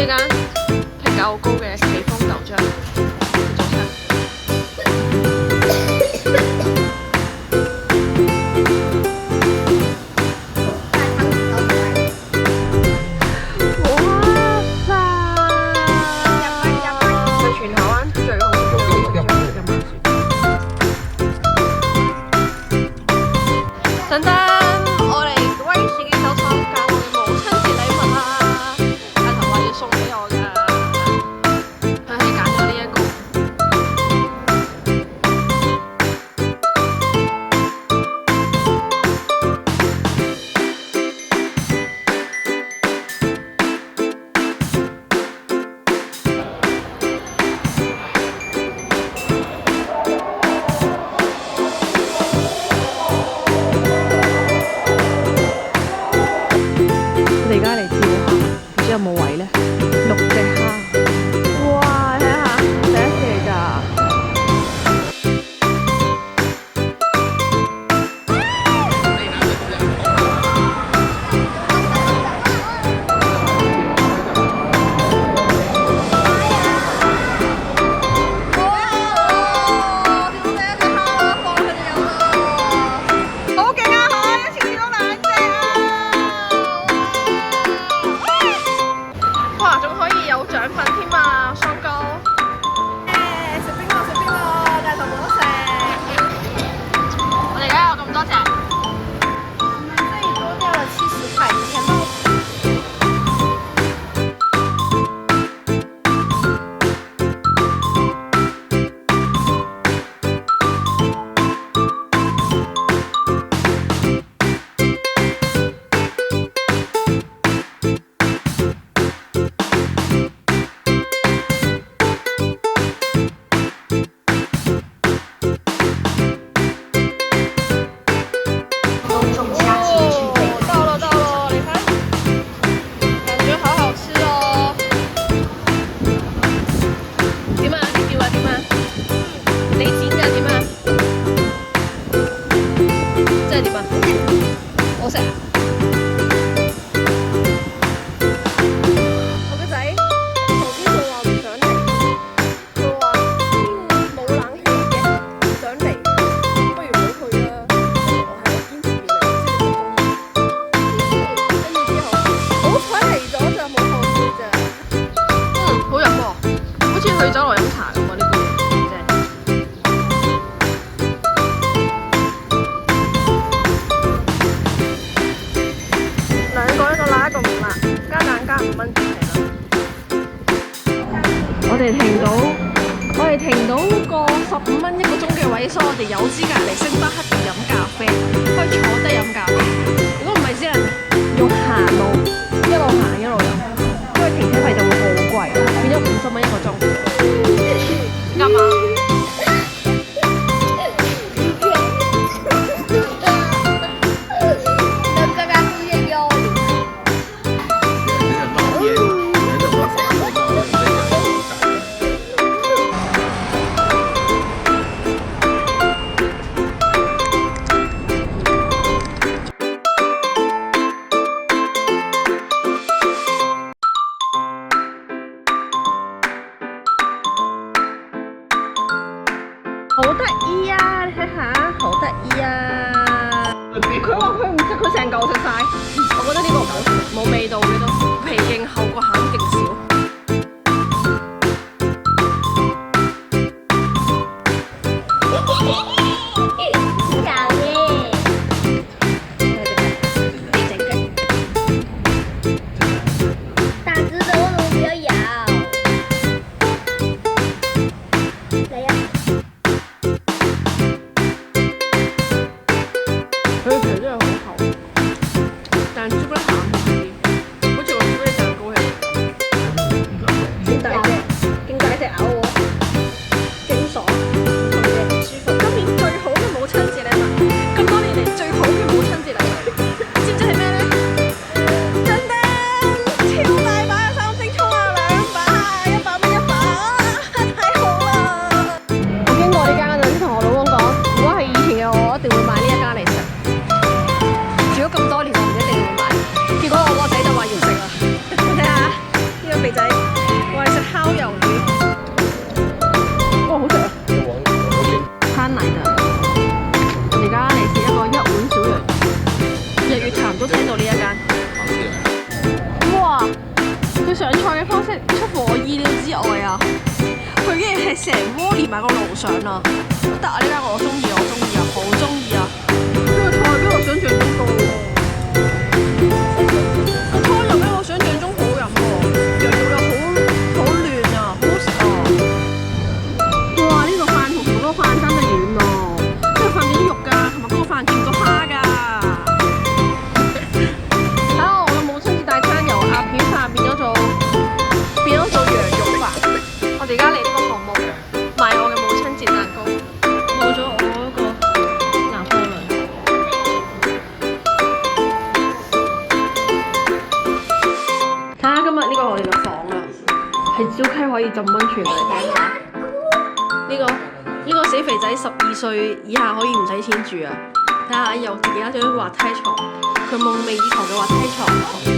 呢間評價好高嘅奇豐豆漿早餐。哇塞！係全台灣最好食嘅豆漿。等等，我嚟威士忌手參加我嘅母親節禮物啦！大頭話要送俾我㗎，佢係揀咗呢一個。我哋而家嚟照下，唔知有冇位咧？6隻蝦，哇！睇下，第一次嚟咋。好勁啊！海一次見到2隻啊！哇，仲可以有獎品添啊，桑糕。食邊個？食邊個？大頭冇得食。我哋而家有咁多隻。最多掉了70塊，以前都。我食啊！我個仔頭先佢話唔想嚟，佢話冇冷氣嘅，唔想嚟，不如唔好去啦。我係堅持要嚟，跟住之後好彩嚟咗就冇後悔咋。好飲喎，好似去酒樓飲茶咁啊！呢杯正。我哋停到個15蚊1個鐘嘅位，所以我哋有資格嚟星巴克度飲咖啡，可以坐低飲咖啡。如果唔係，只能用行路，一路行一路飲，因為停車費就會好貴，變咗50蚊1個鐘。啱啊！好得意啊！你睇下，好得意啊！佢話佢唔食，佢成嚿食晒。我覺得呢個唔好食，冇味道嘅都，皮勁厚，個餡勁少。但朱古力餡好啲，好似個朱古力蛋糕係。嘅方式出乎我意料之外啊！佢竟然係成鍋連埋個爐上啊！得啊！呢間我中意，我中意啊，好中意啊！呢個菜比我想象中多喎，個湯又比我想象中好飲喎，羊肉又好嫩啊，好好食啊！哇！呢個飯同嗰個飯爭得遠咯，呢個飯見到肉㗎，同埋嗰個飯見唔到蝦㗎。睇下我嘅母親節大餐由鴨片飯變咗做羊肉飯。我哋而家嚟呢個項目買我嘅母親節蛋糕，冇咗我嗰個拿破崙。睇下今日呢個我哋嘅房啊，係礁溪可以浸溫泉嚟睇下。呢個死肥仔12歲以下可以唔使錢住啊！睇下有幾多張滑梯床，佢夢寐以求嘅滑梯床。